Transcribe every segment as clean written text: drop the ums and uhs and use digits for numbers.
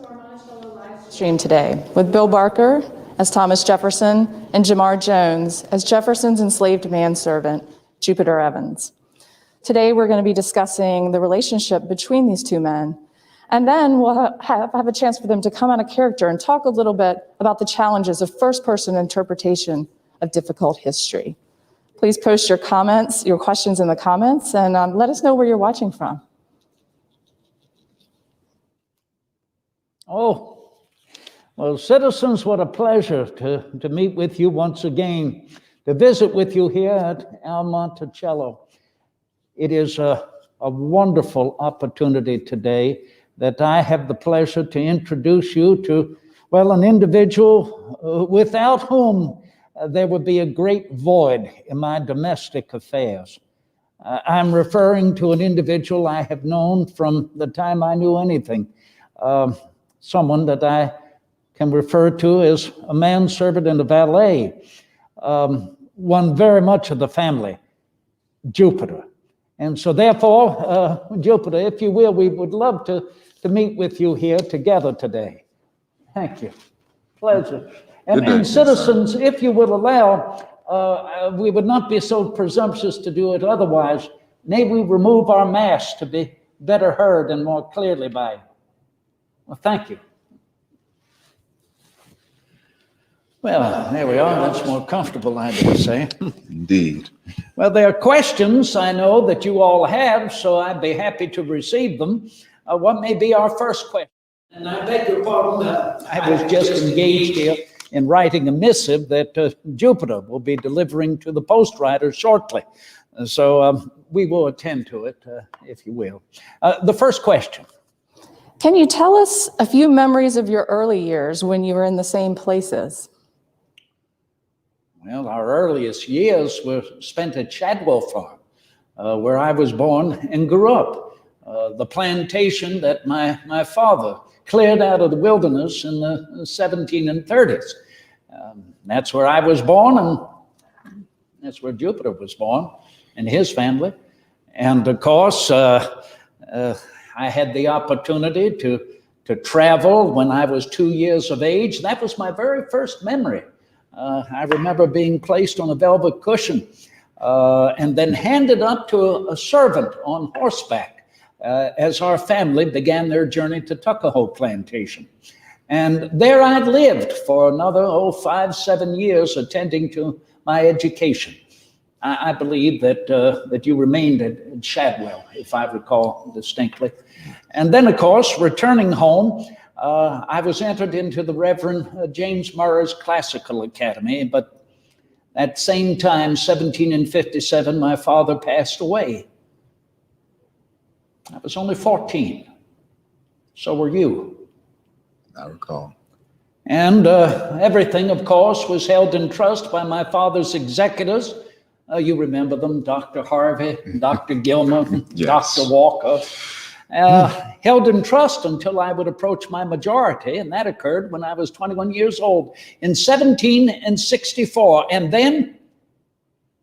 to our Monticello live stream today with Bill Barker as Thomas Jefferson and Jamar Jones as Jefferson's enslaved manservant, Jupiter Evans. Today, we're going to be discussing the relationship between these two men, and then we'll have a chance for them to come out of character and talk a little bit about the challenges of first-person interpretation of difficult history. Please post your comments, your questions in the comments, and let us know where you're watching from. Oh, well, citizens, what a pleasure to meet with you once again, to visit with you here at our Monticello. It is a wonderful opportunity today that I have the pleasure to introduce you to, well, an individual without whom there would be a great void in my domestic affairs. I'm referring to an individual I have known from the time I knew anything, someone that I can refer to as a manservant and a valet, one very much of the family, Jupiter. And so therefore, Jupiter, if you will, we would love to meet with you here together today. Thank you. Pleasure. And citizens, if you would allow, we would not be so presumptuous to do it otherwise. May we remove our masks to be better heard and more clearly by you. Well, thank you. Well, there we are. That's more comfortable, I dare say. Indeed. Well, there are questions I know that you all have, so I'd be happy to receive them. What may be our first question? And I beg your pardon, I was just engaged here in writing a missive that Jupiter will be delivering to the postwriter shortly. So we will attend to it, if you will. The first question. Can you tell us a few memories of your early years when you were in the same places? Well, our earliest years were spent at Chadwell Farm, where I was born and grew up. The plantation that my father cleared out of the wilderness in the 1730s. That's where I was born, and that's where Jupiter was born and his family. And of course, I had the opportunity to travel when I was 2 years of age. That was my very first memory. I remember being placed on a velvet cushion and then handed up to a servant on horseback as our family began their journey to Tuckahoe Plantation. And there I lived for another 5-7 years attending to my education. I believe that you remained at Chadwell, if I recall distinctly. And then, of course, returning home, I was entered into the Reverend James Murray's Classical Academy, but at the same time, 1757, my father passed away. I was only 14. So were you. I recall. And everything, of course, was held in trust by my father's executors. You remember them, Dr. Harvey, Dr. Gilmer, yes. Dr. Walker. Held in trust until I would approach my majority, and that occurred when I was 21 years old in 1764. And then,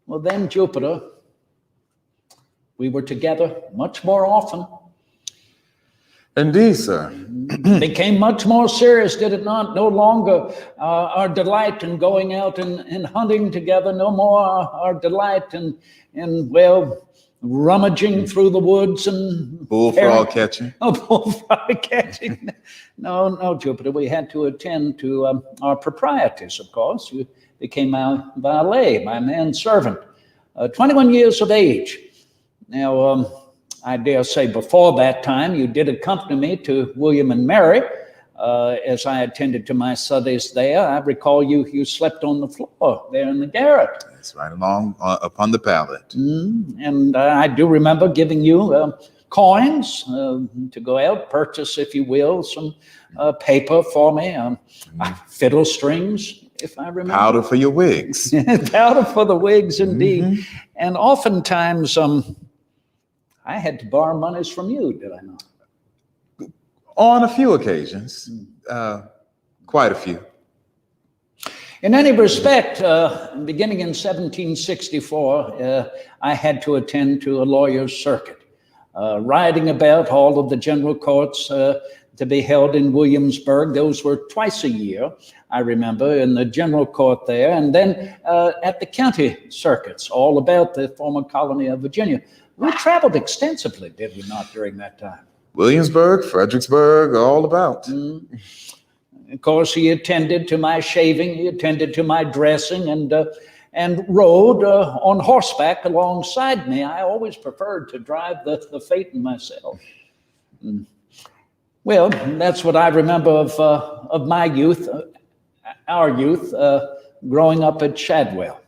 well, then Jupiter, we were together much more often. Indeed, sir. It became much more serious, did it not? No longer our delight in going out and hunting together, no more our delight in well, rummaging through the woods and bullfrog catching. Oh, bullfrog catching. No, Jupiter. We had to attend to our proprieties, of course. You became my valet, my manservant. 21 years of age. Now, I dare say before that time, you did accompany me to William and Mary as I attended to my studies there. I recall you slept on the floor there in the garret. That's right, along upon the pallet. And I do remember giving you coins to go out, purchase, if you will, some paper for me, fiddle strings, if I remember. Powder for your wigs. Powder for the wigs, indeed. And oftentimes, I had to borrow monies from you, did I not? On a few occasions, quite a few. In any respect, beginning in 1764, I had to attend to a lawyer's circuit, riding about all of the general courts, to be held in Williamsburg. Those were twice a year, I remember, in the general court there, and then at the county circuits, all about the former colony of Virginia. We traveled extensively, did we not, during that time? Williamsburg, Fredericksburg, all about. Of course, he attended to my shaving, he attended to my dressing, and rode on horseback alongside me. I always preferred to drive the phaeton myself. Well, that's what I remember of my youth, our youth, growing up at Shadwell.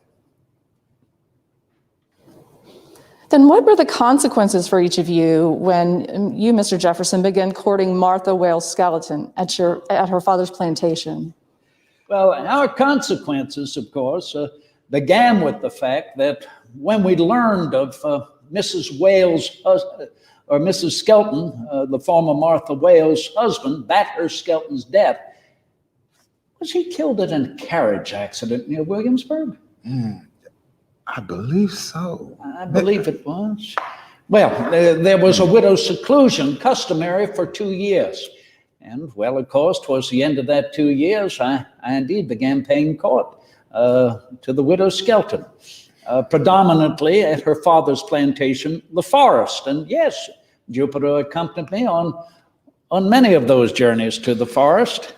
Then what were the consequences for each of you when you, Mr. Jefferson, began courting Martha Wales Skeleton at her father's plantation? Well, our consequences, of course, began with the fact that when we learned of Mrs. Wales' or Mrs. Skelton, the former Martha Wales' husband, Bathurst Skelton's death, was he killed in a carriage accident near Williamsburg? I believe so. I believe it was. Well, there was a widow's seclusion customary for 2 years. And, well, of course, towards the end of that 2 years, I indeed began paying court to the widow Skelton, predominantly at her father's plantation, the Forest. And yes, Jupiter accompanied me on many of those journeys to the Forest.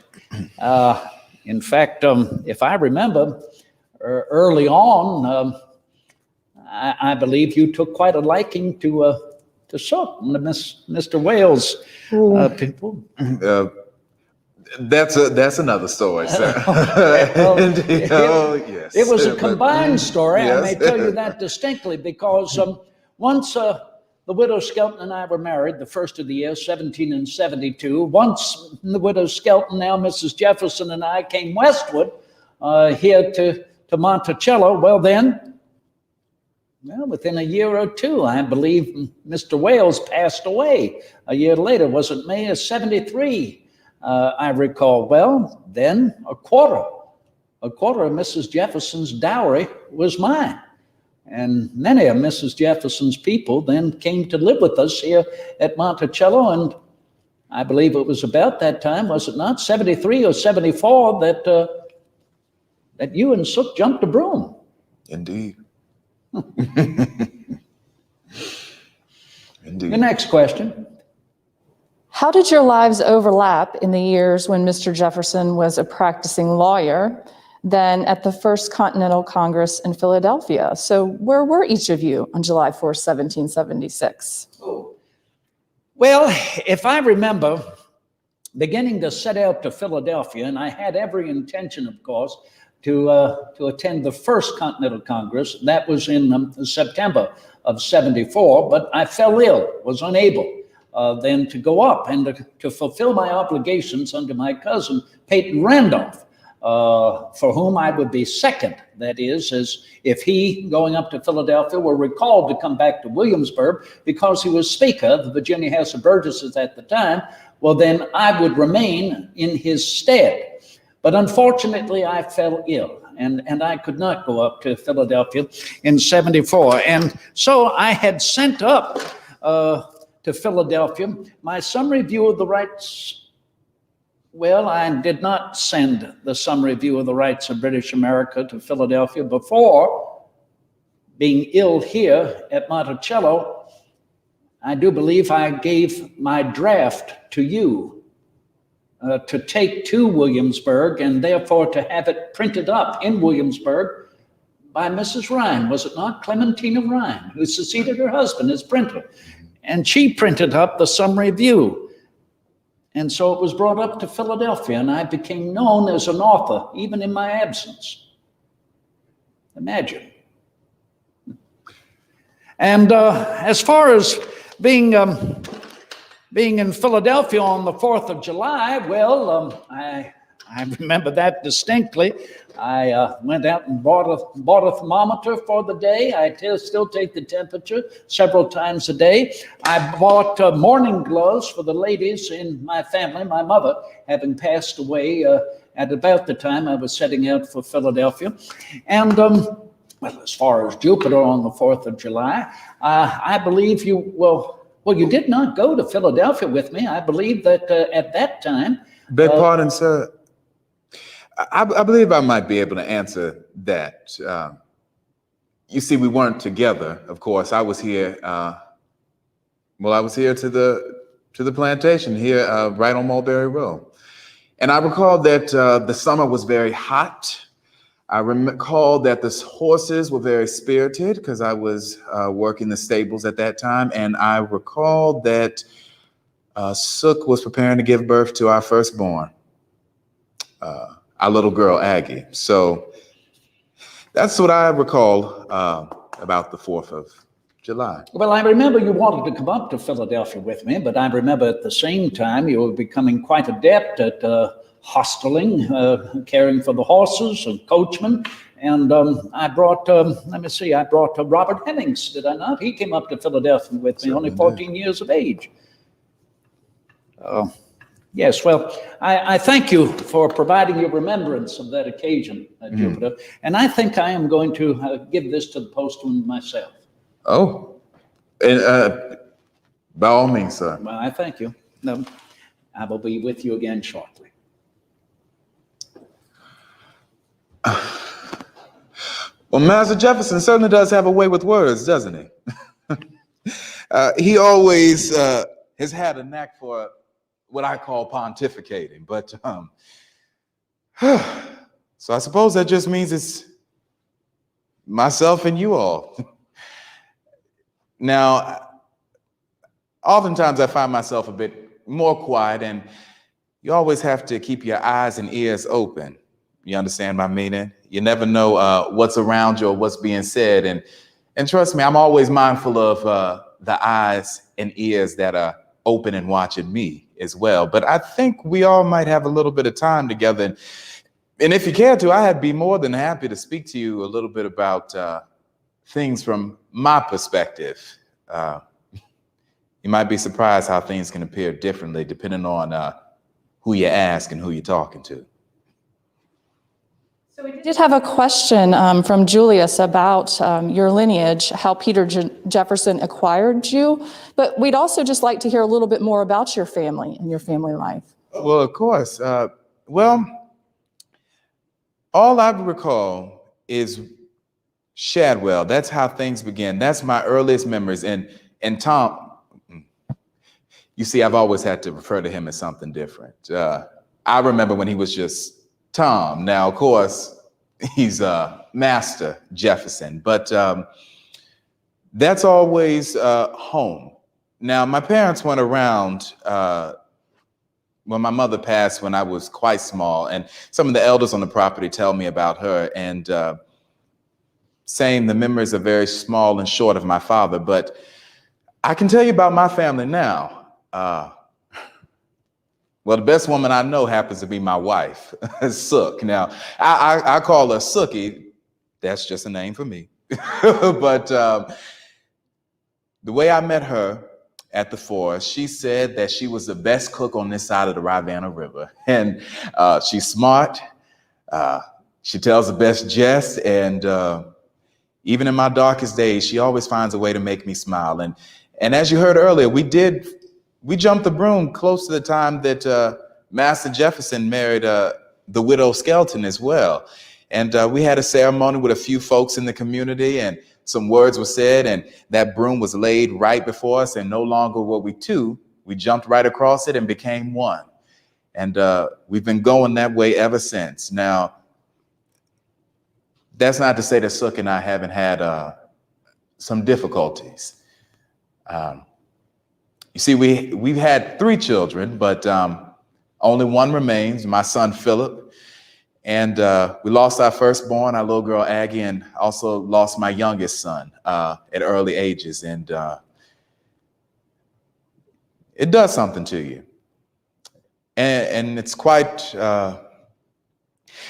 In fact, if I remember, early on, I believe you took quite a liking to Sook, Mr. Wales people. That's another story, sir. Well, yes. It was a combined story. Yes. I may tell you that distinctly because once the widow Skelton and I were married, the first of the year, 1772. Once the widow Skelton, now Mrs. Jefferson, and I came westward here to Monticello. Well, within a year or two, I believe Mr. Wales passed away a year later. Was it May of 73? I recall. Well, then a quarter of Mrs. Jefferson's dowry was mine. And many of Mrs. Jefferson's people then came to live with us here at Monticello. And I believe it was about that time, was it not, 73 or 74, that you and Sook jumped a broom. Indeed. Indeed. The next question. How did your lives overlap in the years when Mr. Jefferson was a practicing lawyer, then at the First Continental Congress in Philadelphia? So where were each of you on July 4th, 1776? Well, if I remember beginning to set out to Philadelphia, and I had every intention, of course, to attend the First Continental Congress. That was in September of 74, but I fell ill, was unable then to go up and to fulfill my obligations under my cousin, Peyton Randolph, for whom I would be second. That is, as if he, going up to Philadelphia, were recalled to come back to Williamsburg because he was Speaker of the Virginia House of Burgesses at the time, well, then I would remain in his stead. But unfortunately, I fell ill, and I could not go up to Philadelphia in 74. And so I had sent up to Philadelphia my summary view of the rights. Well, I did not send the summary view of the rights of British America to Philadelphia before being ill here at Monticello. I do believe I gave my draft to you to take to Williamsburg and therefore to have it printed up in Williamsburg by Mrs. Ryan, was it not? Clementina Ryan, who succeeded her husband as printer. And she printed up the summary view. And so it was brought up to Philadelphia, and I became known as an author, even in my absence. Imagine. And as far as being in Philadelphia on the 4th of July, well, I remember that distinctly. I went out and bought a thermometer for the day. I still take the temperature several times a day. I bought morning gloves for the ladies in my family, my mother having passed away at about the time I was setting out for Philadelphia. And well, as far as Jupiter on the 4th of July, I believe you, well, Well, you did not go to Philadelphia with me. I believe that at that time. Beg pardon, sir. I believe I might be able to answer that. You see, we weren't together. Of course, I was here. I was here to the plantation here, right on Mulberry Road, and I recall that the summer was very hot. I recall that the horses were very spirited because I was working the stables at that time, and I recall that Sook was preparing to give birth to our firstborn, our little girl Aggie. So that's what I recall about the 4th of July. Well, I remember you wanted to come up to Philadelphia with me, but I remember at the same time you were becoming quite adept at hosteling, caring for the horses and coachmen. And I brought, I brought Robert Hemmings, did I not? He came up to Philadelphia with me, only 14 years of age. Yes, well, I thank you for providing your remembrance of that occasion, Jupiter. And I think I am going to give this to the postman myself. Oh, and by all means, sir. Well, I thank you. No, I will be with you again shortly. Well, Master Jefferson certainly does have a way with words, doesn't he? He always has had a knack for what I call pontificating, but so I suppose that just means it's myself and you all. Now, oftentimes I find myself a bit more quiet, and you always have to keep your eyes and ears open. You understand my meaning? You never know what's around you or what's being said. And trust me, I'm always mindful of the eyes and ears that are open and watching me as well. But I think we all might have a little bit of time together. And if you care to, I'd be more than happy to speak to you a little bit about things from my perspective. You might be surprised how things can appear differently depending on who you ask and who you're talking to. So we did have a question from Julius about your lineage, how Peter Jefferson acquired you, but we'd also just like to hear a little bit more about your family and your family life. Well, of course. All I recall is Shadwell. That's how things began. That's my earliest memories. And Tom, you see, I've always had to refer to him as something different. I remember when he was just Tom. Now, of course, he's Master Jefferson, but that's always home. Now, my parents went around when my mother passed when I was quite small, and some of the elders on the property tell me about her, and saying the memories are very small and short of my father, but I can tell you about my family now. Well, the best woman I know happens to be my wife, Sook. Now, I call her Sookie. That's just a name for me. But the way I met her at the forest, she said that she was the best cook on this side of the Rivanna River. And she's smart. She tells the best jest. And even in my darkest days, she always finds a way to make me smile. And as you heard earlier, we jumped the broom close to the time that Master Jefferson married the widow Skelton as well. And we had a ceremony with a few folks in the community, and some words were said, and that broom was laid right before us, and no longer were we two. We jumped right across it and became one. And we've been going that way ever since. Now, that's not to say that Sook and I haven't had some difficulties. You see, we've had 3 children, but only one remains, my son, Philip. And we lost our firstborn, our little girl, Aggie, and also lost my youngest son at early ages. And it does something to you. And it's quite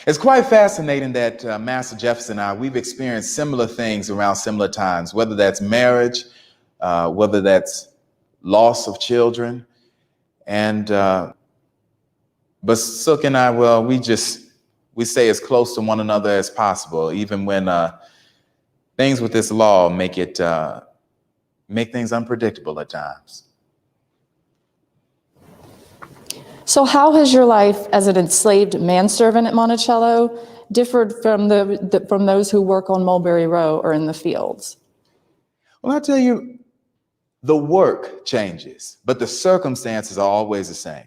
fascinating that Master Jefferson and I, we've experienced similar things around similar times, whether that's marriage, whether that's loss of children. And but Sook and I, well, we stay as close to one another as possible, even when things with this law make it make things unpredictable at times. So how has your life as an enslaved manservant at Monticello differed from from those who work on Mulberry Row or in the fields? Well, I tell you, the work changes, but the circumstances are always the same.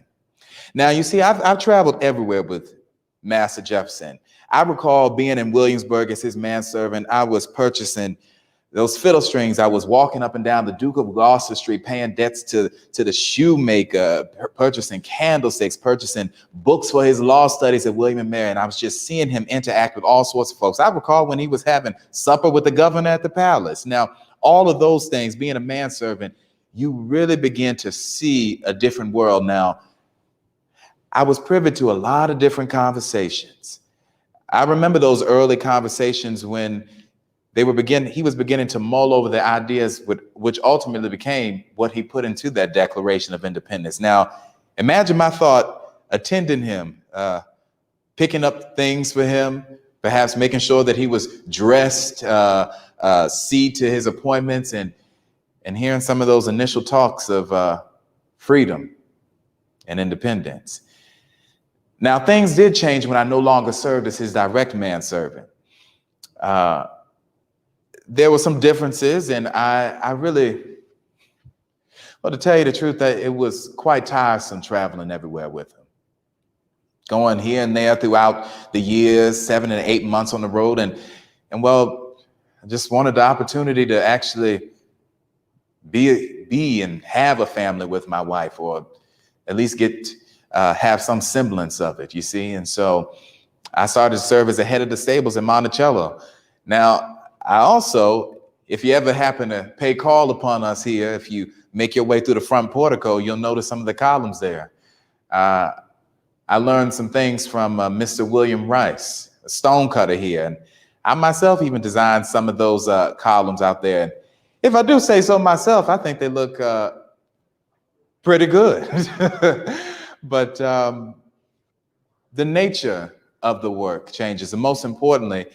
Now, you see, I've traveled everywhere with Master Jefferson. I recall being in Williamsburg as his manservant. I was purchasing those fiddle strings. I was walking up and down the Duke of Gloucester Street, paying debts to the shoemaker, purchasing candlesticks, purchasing books for his law studies at William and Mary. And I was just seeing him interact with all sorts of folks. I recall when he was having supper with the governor at the palace. Now, all of those things, being a manservant, you really begin to see a different world. Now, I was privy to a lot of different conversations. I remember those early conversations when he was beginning to mull over the ideas which ultimately became what he put into that Declaration of Independence. Now, imagine my thought attending him, picking up things for him, perhaps making sure that he was dressed, see to his appointments, and hearing some of those initial talks of freedom and independence. Now, things did change when I no longer served as his direct manservant. There were some differences, and I really, well, to tell you the truth, that it was quite tiresome traveling everywhere with him. Going here and there throughout the years, 7 and 8 months on the road. And well, I just wanted the opportunity to actually be and have a family with my wife, or at least have some semblance of it, you see. And so I started to serve as the head of the stables in Monticello. Now, I also, if you ever happen to pay call upon us here, if you make your way through the front portico, you'll notice some of the columns there. I learned some things from Mr. William Rice, a stonecutter here. And I myself even designed some of those columns out there. And if I do say so myself, I think they look pretty good. But the nature of the work changes. And most importantly,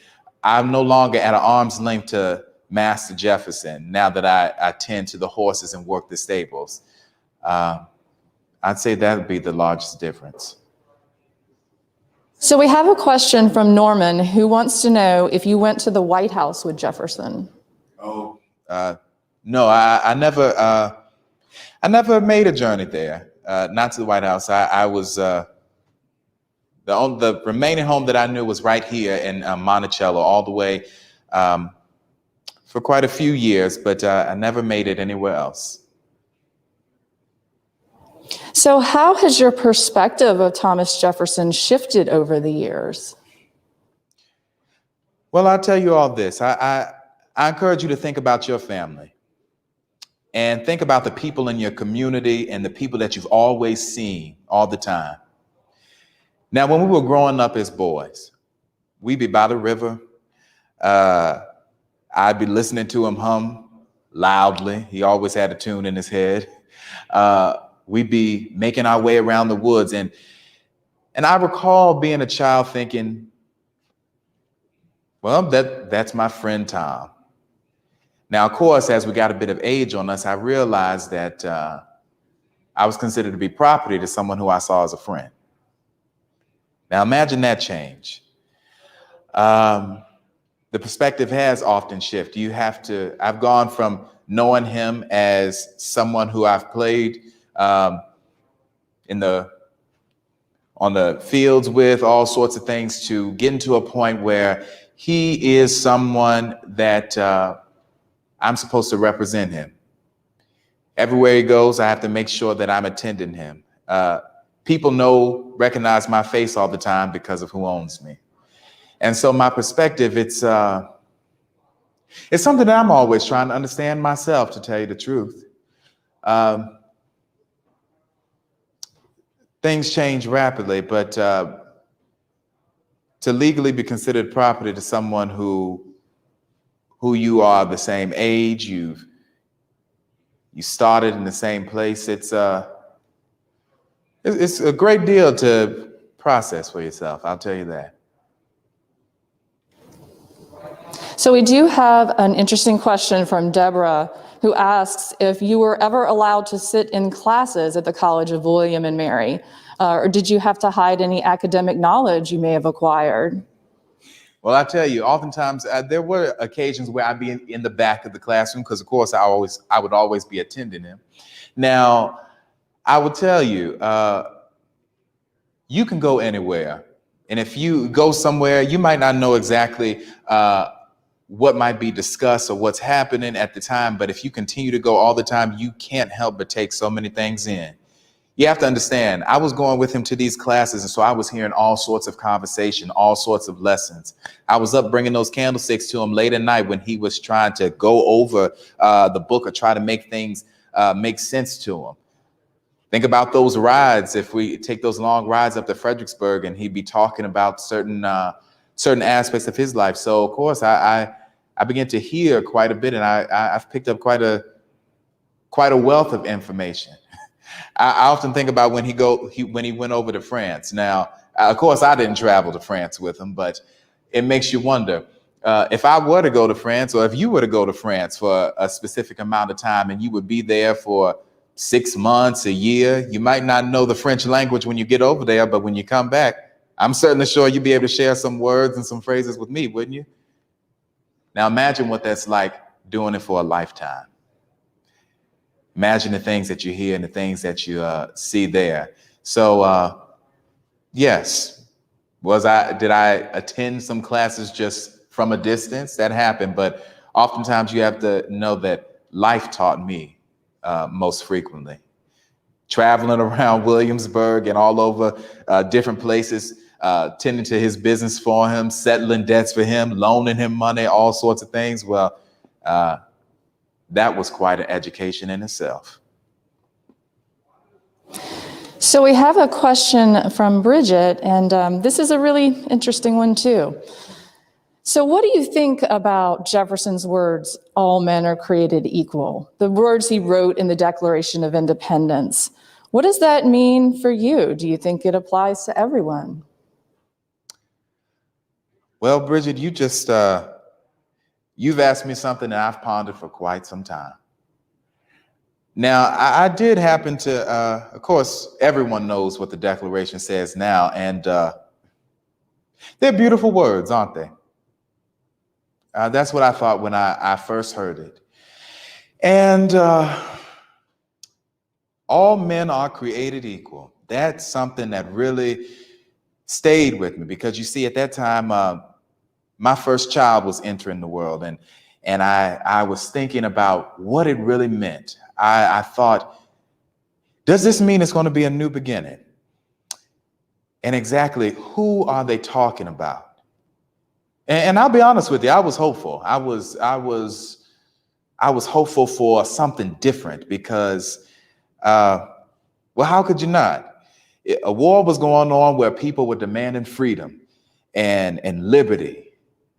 I'm no longer at an arm's length to Master Jefferson now that I tend to the horses and work the stables. I'd say that would be the largest difference. So we have a question from Norman who wants to know if you went to the White House with Jefferson. Oh, no, I never made a journey there. Not to the White House. I was the remaining home that I knew was right here in Monticello, all the way for quite a few years, but I never made it anywhere else. So how has your perspective of Thomas Jefferson shifted over the years? Well, I'll tell you all this. I encourage you to think about your family and think about the people in your community and the people that you've always seen all the time. Now, when we were growing up as boys, we'd be by the river. I'd be listening to him hum loudly. He always had a tune in his head. We'd be making our way around the woods. And I recall being a child thinking, well, that's my friend Tom. Now, of course, as we got a bit of age on us, I realized that I was considered to be property to someone who I saw as a friend. Now, imagine that change. The perspective has often shifted. I've gone from knowing him as someone who I've played on the fields with, all sorts of things, to getting to a point where he is someone that I'm supposed to represent him. Everywhere he goes, I have to make sure that I'm attending him. People recognize my face all the time because of who owns me. And so my perspective, it's something that I'm always trying to understand myself, to tell you the truth. Things change rapidly, but to legally be considered property to someone who you are the same age, you started in the same place, it's a great deal to process for yourself, I'll tell you that. So we do have an interesting question from Deborah who asks if you were ever allowed to sit in classes at the College of William and Mary, or did you have to hide any academic knowledge you may have acquired? Well, I tell you, oftentimes there were occasions where I'd be in the back of the classroom because, of course, I would always be attending them. Now, I would tell you, you can go anywhere. And if you go somewhere, you might not know exactly what might be discussed or what's happening at the time. But if you continue to go all the time, you can't help but take so many things in. You have to understand, I was going with him to these classes, and so I was hearing all sorts of conversation, all sorts of lessons. I was up bringing those candlesticks to him late at night when he was trying to go over the book or try to make things make sense to him. Think about those rides. If we take those long rides up to Fredericksburg, and he'd be talking about certain aspects of his life. So, of course, I began to hear quite a bit, and I've picked up quite a wealth of information. I often think about when he went over to France. Now, of course, I didn't travel to France with him, but it makes you wonder if I were to go to France, or if you were to go to France for a specific amount of time, and you would be there for 6 months, a year. You might not know the French language when you get over there, but when you come back, I'm certainly sure you'd be able to share some words and some phrases with me, wouldn't you? Now, imagine what that's like doing it for a lifetime. Imagine the things that you hear and the things that you see there. So, yes, did I attend some classes just from a distance? That happened, but oftentimes you have to know that life taught me most frequently. Traveling around Williamsburg and all over different places, tending to his business for him, settling debts for him, loaning him money, all sorts of things. Well, that was quite an education in itself. So we have a question from Bridget, and this is a really interesting one too. So what do you think about Jefferson's words, all men are created equal, the words he wrote in the Declaration of Independence? What does that mean for you? Do you think it applies to everyone? Well, Bridget, you've asked me something that I've pondered for quite some time. Now, I did happen to, of course, everyone knows what the Declaration says now, and they're beautiful words, aren't they? That's what I thought when I first heard it. And all men are created equal. That's something that really stayed with me, because you see, at that time, my first child was entering the world, and I was thinking about what it really meant. I thought, does this mean it's going to be a new beginning? And exactly who are they talking about? And I'll be honest with you, I was hopeful. I was hopeful for something different because, well, how could you not? A war was going on where people were demanding freedom and liberty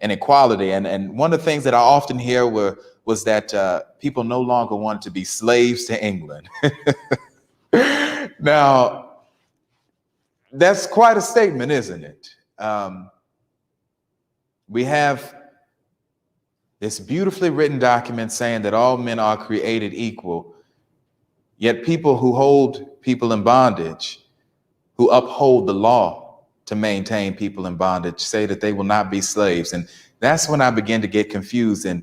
and equality. And one of the things that I often hear was that people no longer wanted to be slaves to England. Now, that's quite a statement, isn't it? We have this beautifully written document saying that all men are created equal, yet people who hold people in bondage, who uphold the law to maintain people in bondage, say that they will not be slaves. And that's when I began to get confused, and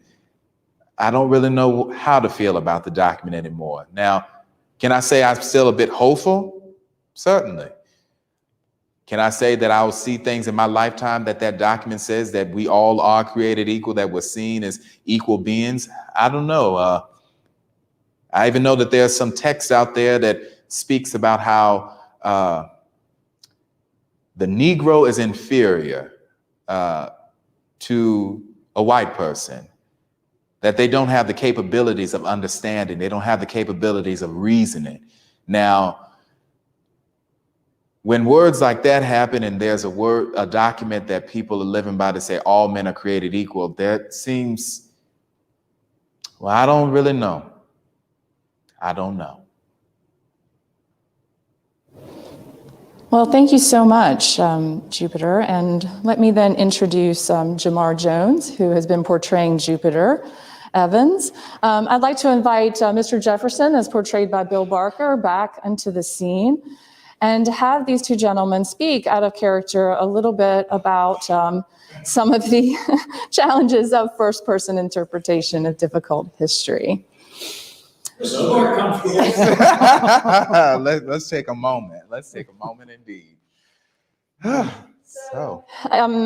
I don't really know how to feel about the document anymore. Now, can I say I'm still a bit hopeful? Certainly. Can I say that I'll see things in my lifetime that document says that we all are created equal, that we're seen as equal beings? I don't know. I even know that there's some text out there that speaks about how the Negro is inferior to a white person, that they don't have the capabilities of understanding. They don't have the capabilities of reasoning. Now, when words like that happen and there's a document that people are living by to say all men are created equal, that seems, well, I don't really know. I don't know. Well, thank you so much, Jupiter. And let me then introduce Jamar Jones, who has been portraying Jupiter. Evans. I'd like to invite Mr. Jefferson, as portrayed by Bill Barker, back into the scene and to have these two gentlemen speak out of character a little bit about some of the challenges of first-person interpretation of difficult history. Let's take a moment. Let's take a moment indeed. So,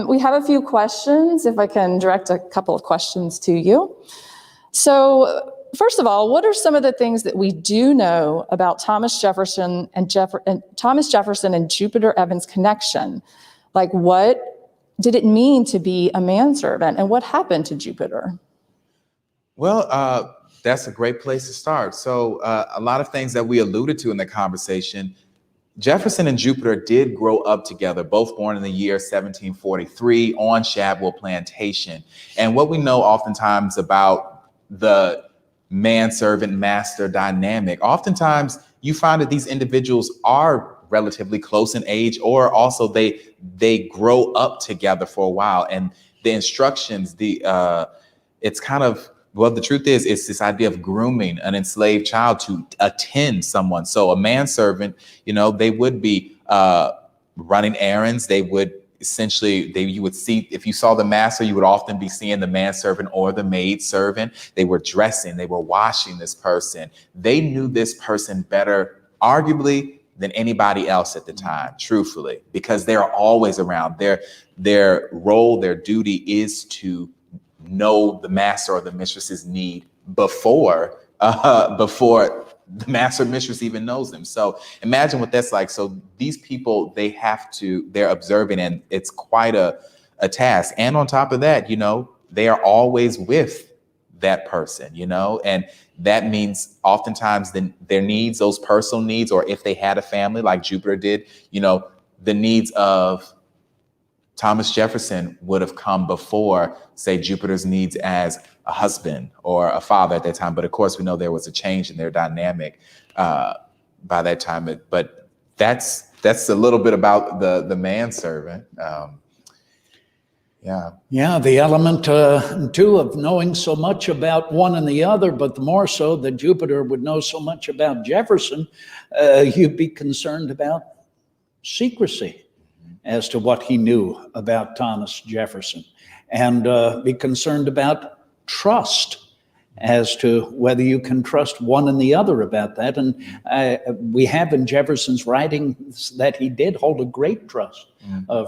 we have a few questions, if I can direct a couple of questions to you. So, first of all, what are some of the things that we do know about Thomas Jefferson and Jupiter Evans' connection? Like, what did it mean to be a manservant, and what happened to Jupiter? Well, that's a great place to start. So, a lot of things that we alluded to in the conversation. Jefferson and Jupiter did grow up together, both born in the year 1743 on Shadwell Plantation. And what we know oftentimes about the manservant master dynamic, oftentimes you find that these individuals are relatively close in age, or also they grow up together for a while. And the instructions, it's kind of, well, the truth is, it's this idea of grooming an enslaved child to attend someone. So a manservant, they would be running errands. They would essentially, you would see, if you saw the master, you would often be seeing the manservant or the maidservant. They were dressing, they were washing this person. They knew this person better, arguably, than anybody else at the time, truthfully, because they're always around. Their role, their duty is to know the master or the mistress's need before the master or mistress even knows them. So imagine what that's like. So these people, they're observing, and it's quite a task. And on top of that, they are always with that person, and that means oftentimes their needs, those personal needs, or if they had a family like Jupiter did, the needs of Thomas Jefferson would have come before, say, Jupiter's needs as a husband or a father at that time. But of course, we know there was a change in their dynamic by that time. But that's a little bit about the manservant. Yeah, the element, too, of knowing so much about one and the other, but the more so that Jupiter would know so much about Jefferson, you'd be concerned about secrecy as to what he knew about Thomas Jefferson, and be concerned about trust as to whether you can trust one and the other about that. And we have in Jefferson's writings that he did hold a great trust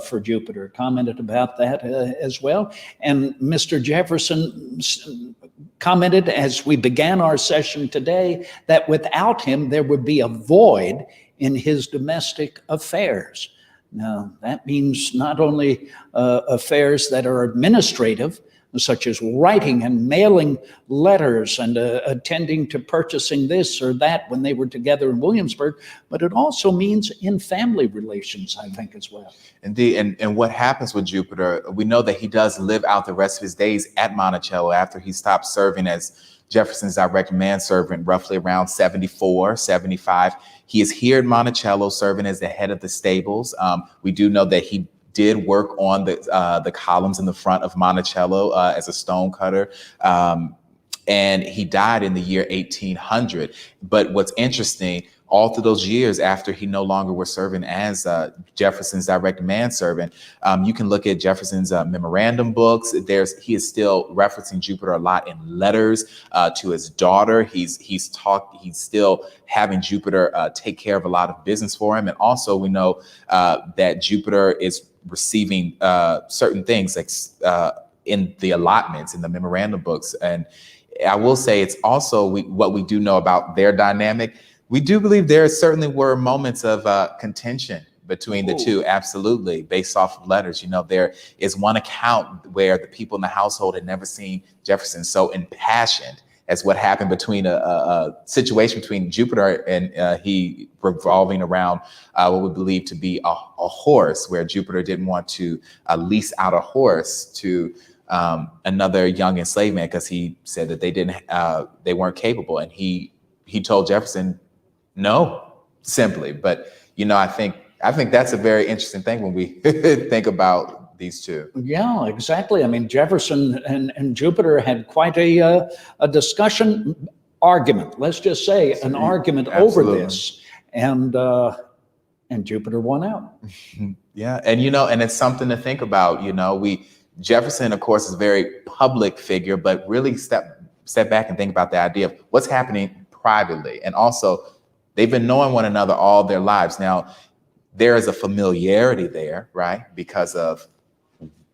for Jupiter, commented about that as well. And Mr. Jefferson commented as we began our session today that without him, there would be a void in his domestic affairs. Now, that means not only affairs that are administrative, such as writing and mailing letters and attending to purchasing this or that when they were together in Williamsburg, but it also means in family relations, I think, as well. Indeed. And what happens with Jupiter, we know that he does live out the rest of his days at Monticello after he stopped serving as Jefferson's direct manservant, roughly around 74, 75. He is here at Monticello serving as the head of the stables. We do know that he did work on the columns in the front of Monticello as a stone cutter. And he died in the year 1800. But what's interesting, all through those years after he no longer was serving as Jefferson's direct manservant, you can look at Jefferson's memorandum books. He is still referencing Jupiter a lot in letters to his daughter. He's still having Jupiter take care of a lot of business for him. And also we know that Jupiter is receiving certain things like in the allotments, in the memorandum books. And I will say it's also what we do know about their dynamic. We do believe there certainly were moments of contention between the two, absolutely, based off of letters. There is one account where the people in the household had never seen Jefferson so impassioned as what happened between a situation between Jupiter and he revolving around what we believe to be a horse, where Jupiter didn't want to lease out a horse to another young enslaved man because he said that they weren't capable, and he told Jefferson no, simply. But I think that's a very interesting thing when we think about these two. Yeah, exactly. I mean, Jefferson and Jupiter had quite a discussion, argument. Let's just say an argument over Absolutely. this, and Jupiter won out. Yeah, and and it's something to think about. Jefferson, of course, is a very public figure, but really step back and think about the idea of what's happening privately, and also they've been knowing one another all their lives. Now, there is a familiarity there, right, because of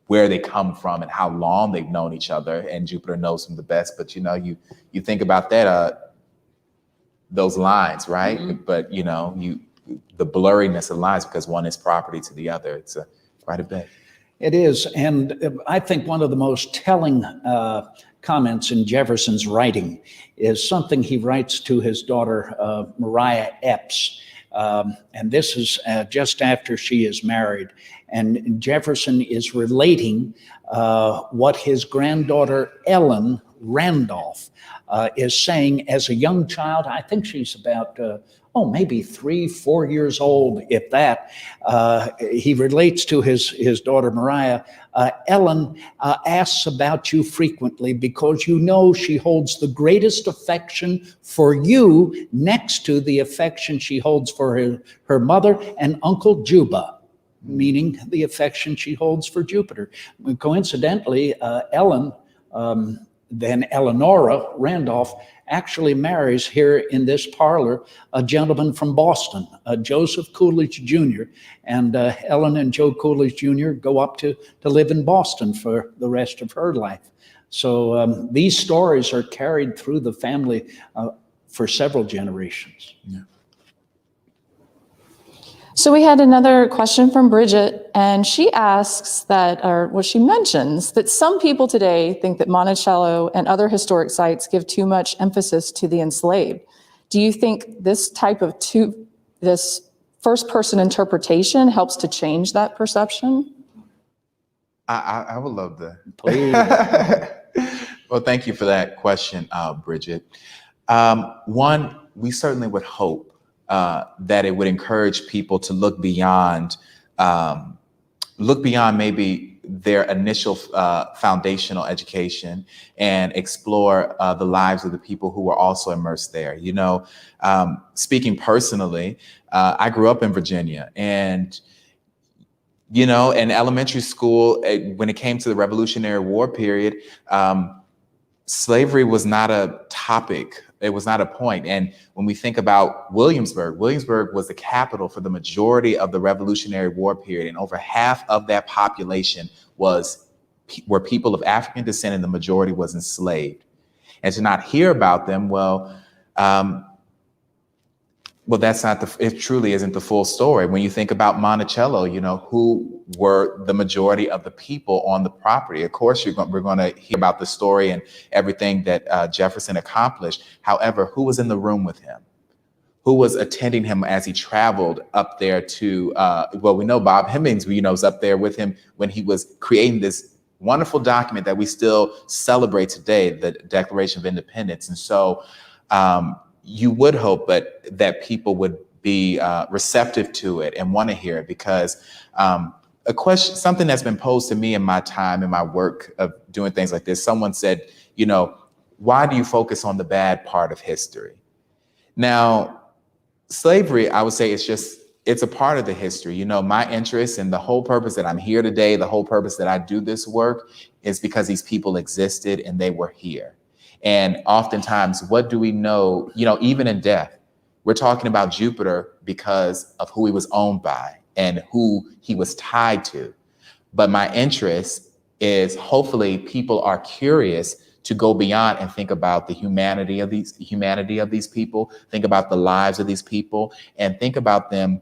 where they come from and how long they've known each other, and Jupiter knows them the best. But you think about that, those lines, right? Mm-hmm. But the blurriness of lines, because one is property to the other. It's quite a bit. It is, and I think one of the most telling comments in Jefferson's writing is something he writes to his daughter, Maria Epps. And this is just after she is married. And Jefferson is relating what his granddaughter, Ellen Randolph, is saying as a young child. I think she's about, maybe 3-4 years old, if that. He relates to his daughter, Maria. Ellen asks about you frequently because she holds the greatest affection for you next to the affection she holds for her mother and Uncle Juba, meaning the affection she holds for Jupiter. Coincidentally, Ellen, then Eleanora Randolph, actually marries here in this parlor a gentleman from Boston, Joseph Coolidge Jr. And Ellen and Joe Coolidge Jr. go up to live in Boston for the rest of her life. So these stories are carried through the family for several generations. Yeah. So we had another question from Bridget, and she asks she mentions that some people today think that Monticello and other historic sites give too much emphasis to the enslaved. Do you think this type of this first-person interpretation helps to change that perception? I would love to. Please. Well, thank you for that question, Bridget. One, we certainly would hope that it would encourage people to look beyond maybe their initial foundational education and explore the lives of the people who were also immersed there. Speaking personally, I grew up in Virginia, and in elementary school, when it came to the Revolutionary War period, slavery was not a topic. It was not a point. And when we think about Williamsburg was the capital for the majority of the Revolutionary War period. And over half of that population were people of African descent, and the majority was enslaved. And to not hear about them, it truly isn't the full story. When you think about Monticello, who were the majority of the people on the property. Of course, we're going to hear about the story and everything that Jefferson accomplished. However, who was in the room with him? Who was attending him as he traveled up there to, we know Bob Hemmings, was up there with him when he was creating this wonderful document that we still celebrate today, the Declaration of Independence. And so, you would hope that people would be receptive to it and want to hear it, because something that's been posed to me in my time, in my work of doing things like this, someone said, why do you focus on the bad part of history? Now, slavery, I would say it's a part of the history. My interest and the whole purpose that I'm here today, the whole purpose that I do this work is because these people existed and they were here. And oftentimes, what do we know, even in death, we're talking about Jupiter because of who he was owned by and who he was tied to. But my interest is hopefully people are curious to go beyond and think about the humanity of these people, think about the lives of these people, and think about them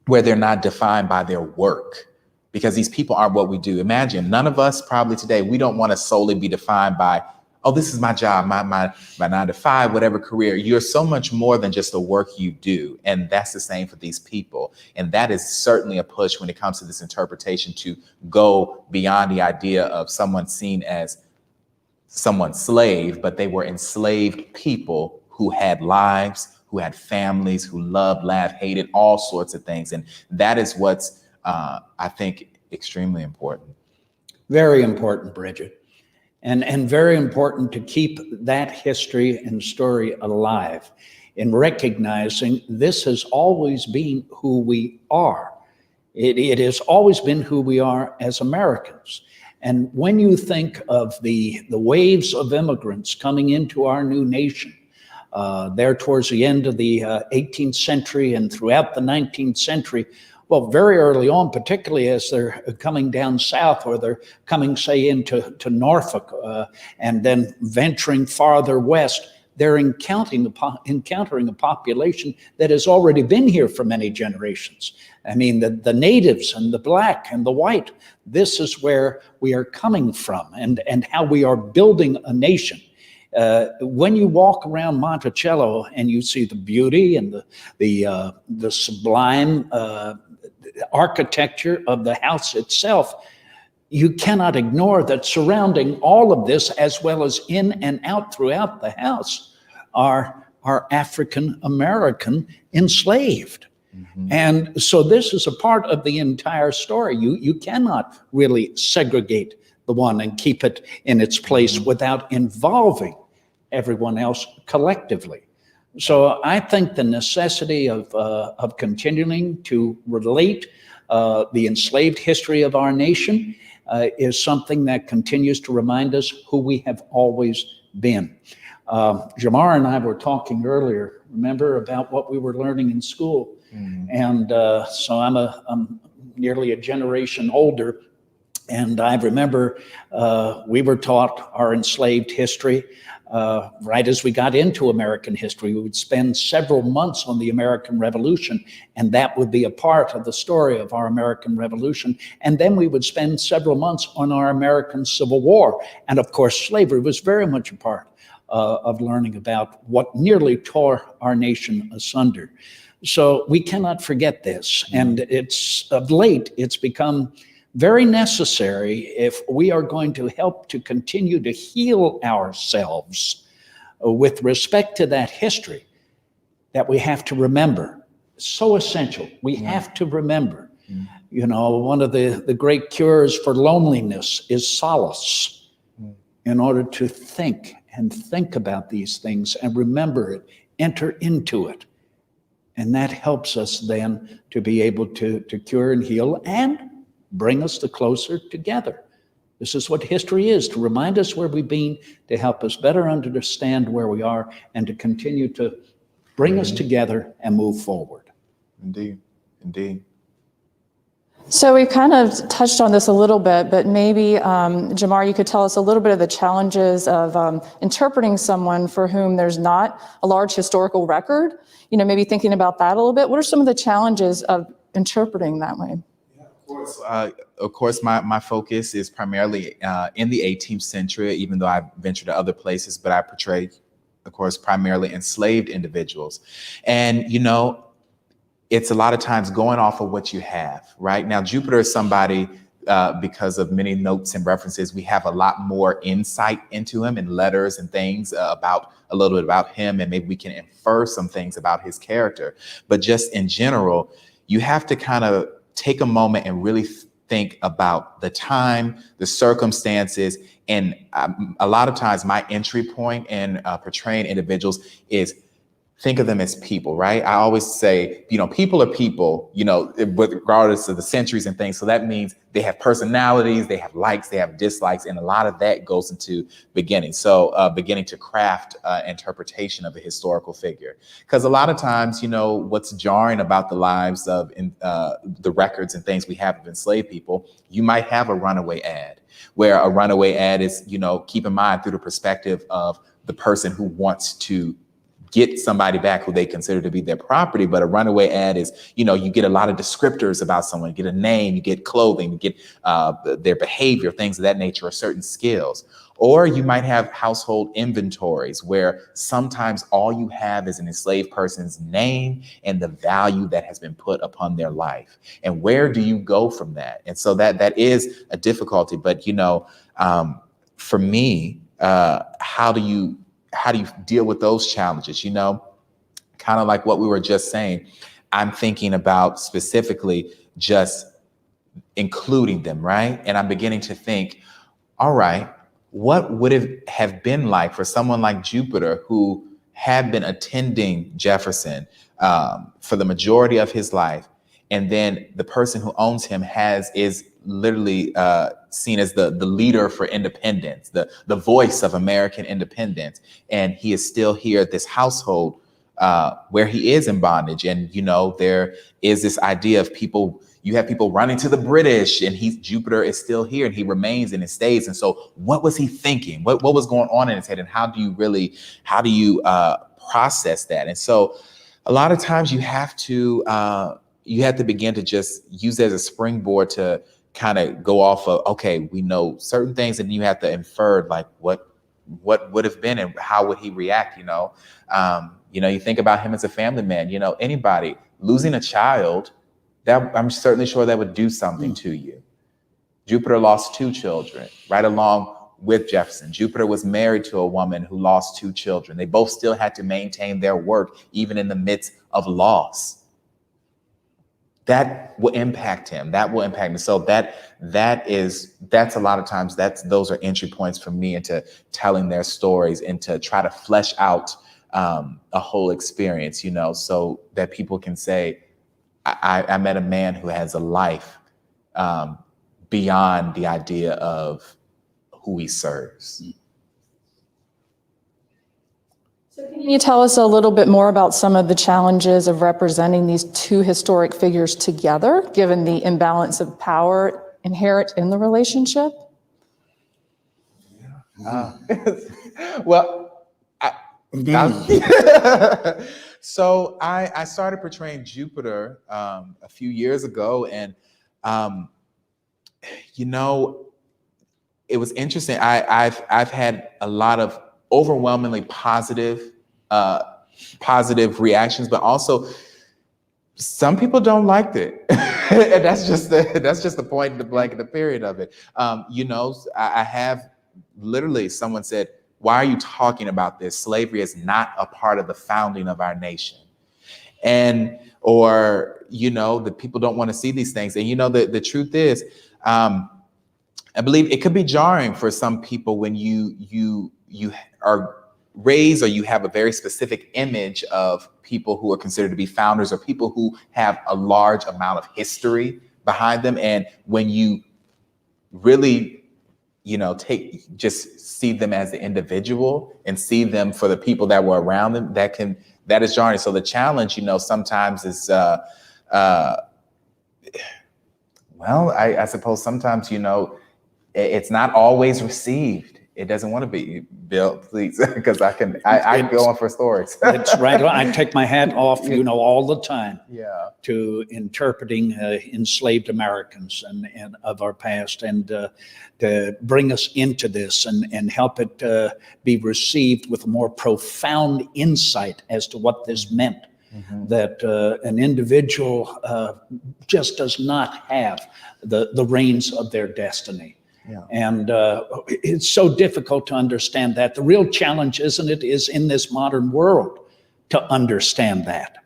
where they're not defined by their work. Because these people aren't what we do. Imagine, none of us probably today, we don't want to solely be defined by, oh, this is my job, my 9 to 5, whatever career. You're so much more than just the work you do. And that's the same for these people. And that is certainly a push when it comes to this interpretation, to go beyond the idea of someone seen as someone slave, but they were enslaved people who had lives, who had families, who loved, laughed, hated, all sorts of things. And that is what's, I think, extremely important. Very important, Bridget. And very important to keep that history and story alive in recognizing this has always been who we are. It has always been who we are as Americans. And when you think of the waves of immigrants coming into our new nation, there towards the end of the 18th century and throughout the 19th century, well, very early on, particularly as they're coming down south, or they're coming, say, into Norfolk, and then venturing farther west, they're encountering a population that has already been here for many generations. I mean, the natives and the black and the white, this is where we are coming from, and how we are building a nation. When you walk around Monticello and you see the beauty and the sublime architecture of the house itself, you cannot ignore that surrounding all of this, as well as in and out throughout the house, are African American enslaved. Mm-hmm. And so this is a part of the entire story. You cannot really segregate the one and keep it in its place without involving everyone else collectively. So I think the necessity of continuing to relate the enslaved history of our nation is something that continues to remind us who we have always been. Jamar and I were talking earlier, remember, about what we were learning in school. Mm-hmm. And so I'm nearly a generation older, and I remember we were taught our enslaved history. Right as we got into American history, we would spend several months on the American Revolution, and that would be a part of the story of our American Revolution. And then we would spend several months on our American Civil War. And of course, slavery was very much a part of learning about what nearly tore our nation asunder. So we cannot forget this. And it's of late, it's become very necessary if we are going to help to continue to heal ourselves with respect to that history, that we have to remember. So essential. We have to remember. You know, one of the great cures for loneliness is solace. In order to think about these things and remember it, enter into it. And that helps us then to be able to cure and heal and bring us closer together. This is what history is, to remind us where we've been, to help us better understand where we are, and to continue to bring us together and move forward. Indeed, indeed. So we've kind of touched on this a little bit, but maybe, Jamar, you could tell us a little bit of the challenges of interpreting someone for whom there's not a large historical record. You know, maybe thinking about that a little bit. What are some of the challenges of interpreting that way? Of course, my focus is primarily in the 18th century, even though I've ventured to other places, but I portray, of course, primarily enslaved individuals. And, you know, it's a lot of times going off of what you have, right? Now, Jupiter is somebody, because of many notes and references, we have a lot more insight into him in letters and things about a little bit about him, and maybe we can infer some things about his character. But just in general, you have to kind of take a moment and really think about the time, the circumstances, and a lot of times my entry point in portraying individuals is think of them as people, right? I always say, you know, people are people, you know, regardless of the centuries and things. So that means they have personalities, they have likes, they have dislikes, and a lot of that goes into beginning. So beginning to craft interpretation of a historical figure. Because a lot of times, you know, what's jarring about the lives of the records and things we have of enslaved people, you might have a runaway ad, where a runaway ad is, you know, keep in mind through the perspective of the person who wants to get somebody back who they consider to be their property. But a runaway ad is, you know, you get a lot of descriptors about someone, you get a name, you get clothing, you get their behavior, things of that nature, or certain skills. Or you might have household inventories where sometimes all you have is an enslaved person's name and the value that has been put upon their life. And where do you go from that? And so that is a difficulty. But, you know, for me, how do you deal with those challenges? You know, kind of like what we were just saying, I'm thinking about specifically just including them, right? And I'm beginning to think, all right, what would it have been like for someone like Jupiter, who had been attending Jefferson for the majority of his life, and then the person who owns him is literally seen as the leader for independence, the voice of American independence, and he is still here at this household where he is in bondage. And there is this idea of people. You have people running to the British, and Jupiter is still here, and he remains and it stays. And so, what was he thinking? What was going on in his head, and how do you process that? And so, a lot of times you have to begin to just use it as a springboard to kind of go off of, okay, we know certain things, and you have to infer like what would have been and how would he react. You think about him as a family man. Anybody losing a child, that I'm certainly sure that would do something to you. Jupiter lost 2 children right along with Jefferson. Jupiter was married to a woman who lost 2 children. They both still had to maintain their work, even in the midst of loss. That will impact him. That will impact me. So that's a lot of times those are entry points for me into telling their stories and to try to flesh out a whole experience, so that people can say, I met a man who has a life beyond the idea of who he serves. So can you tell us a little bit more about some of the challenges of representing these 2 historic figures together, given the imbalance of power inherent in the relationship? So I started portraying Jupiter a few years ago, and it was interesting. I've had a lot of overwhelmingly positive reactions, but also some people don't like it, and that's just the point, the period of it. I have literally someone said, "Why are you talking about this? Slavery is not a part of the founding of our nation." Or the people don't want to see these things. And the truth is, I believe it could be jarring for some people when you are raised, or you have a very specific image of people who are considered to be founders, or people who have a large amount of history behind them. And when you really just see them as the individual and see them for the people that were around them, that is jarring. So the challenge, sometimes is, I suppose sometimes, it's not always received. It doesn't want to be. Bill, please, because I can go on for stories. It's right. I take my hat off, all the time. Yeah. To interpreting enslaved Americans and of our past, and to bring us into this and help it be received with more profound insight as to what this meant. Mm-hmm. That an individual just does not have the reins of their destiny. Yeah. And it's so difficult to understand that. The real challenge, isn't it, is in this modern world to understand that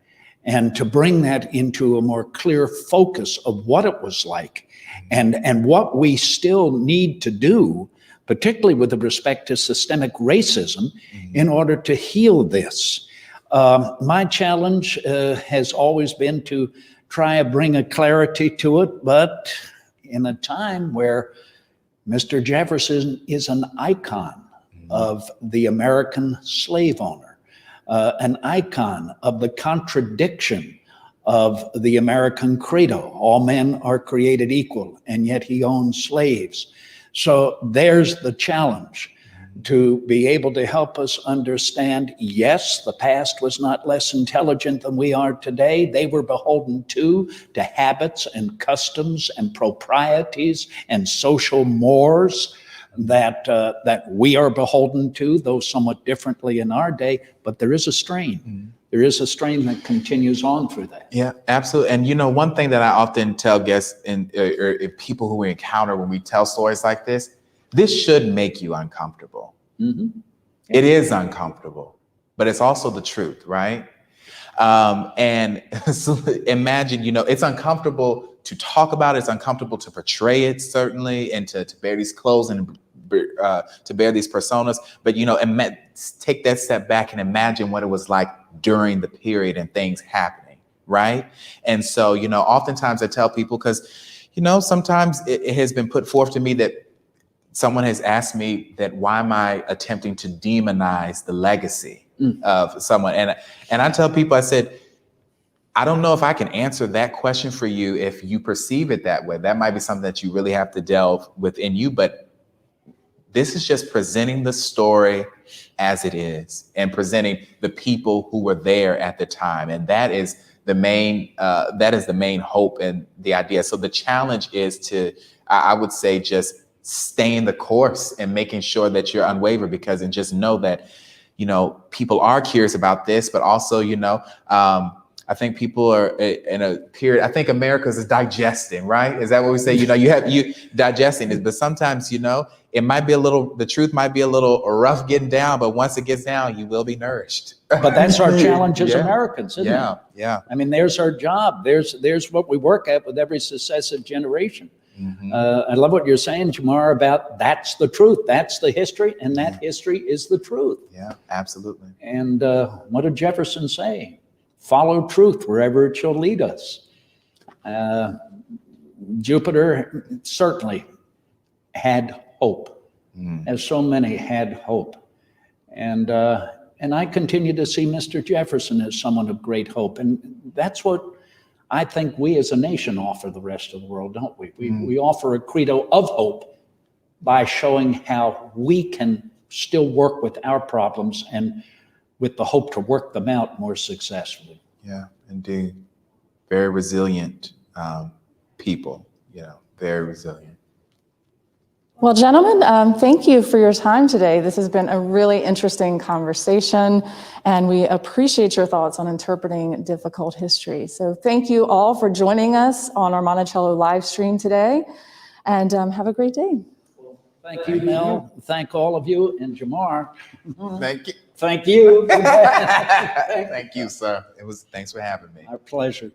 and to bring that into a more clear focus of what it was like and what we still need to do, particularly with respect to systemic racism, in order to heal this. My challenge has always been to try to bring a clarity to it, but in a time where Mr. Jefferson is an icon of the American slave owner, an icon of the contradiction of the American credo. All men are created equal, and yet he owns slaves. So there's the challenge, to be able to help us understand, yes, the past was not less intelligent than we are today. They were beholden to habits and customs and proprieties and social mores that we are beholden to, though somewhat differently in our day. But there is a strain. Mm-hmm. There is a strain that continues on through that. Yeah, absolutely. And one thing that I often tell guests and people who we encounter when we tell stories like this should make you uncomfortable. Mm-hmm. It is uncomfortable, but it's also the truth, right? And so imagine, it's uncomfortable to talk about it. It's uncomfortable to portray it, certainly, and to bear these clothes and to bear these personas. But, take that step back and imagine what it was like during the period and things happening, right? And so, oftentimes I tell people, because, sometimes it has been put forth to me that someone has asked me that why am I attempting to demonize the legacy of someone? And I tell people, I said, I don't know if I can answer that question for you if you perceive it that way. That might be something that you really have to delve within you, but this is just presenting the story as it is and presenting the people who were there at the time. And that is the main hope and the idea. So the challenge is I would say, just staying the course and making sure that you're unwavering, and just know that, people are curious about this, but also, I think people are in a period. I think America's is digesting, right? Is that what we say? You digesting this, but sometimes, it might be the truth might be a little rough getting down, but once it gets down, you will be nourished. But that's our challenge as Americans, isn't it? Yeah. I mean, there's our job. There's what we work at with every successive generation. Mm-hmm. I love what you're saying, Jamar, about that's the truth. That's the history, and that history is the truth. Yeah, absolutely. And what did Jefferson say? Follow truth wherever it shall lead us. Jupiter certainly had hope, as so many had hope. And I continue to see Mr. Jefferson as someone of great hope. And that's what I think we as a nation offer the rest of the world, don't we? We offer a credo of hope by showing how we can still work with our problems and with the hope to work them out more successfully. Yeah, indeed. Very resilient people, very resilient. Well, gentlemen, thank you for your time today. This has been a really interesting conversation, and we appreciate your thoughts on interpreting difficult history. So thank you all for joining us on our Monticello live stream today, and have a great day. Thank you, Mel. Thank all of you, and Jamar. Thank you. Thank you. Thank you, sir. Thanks for having me. Our pleasure.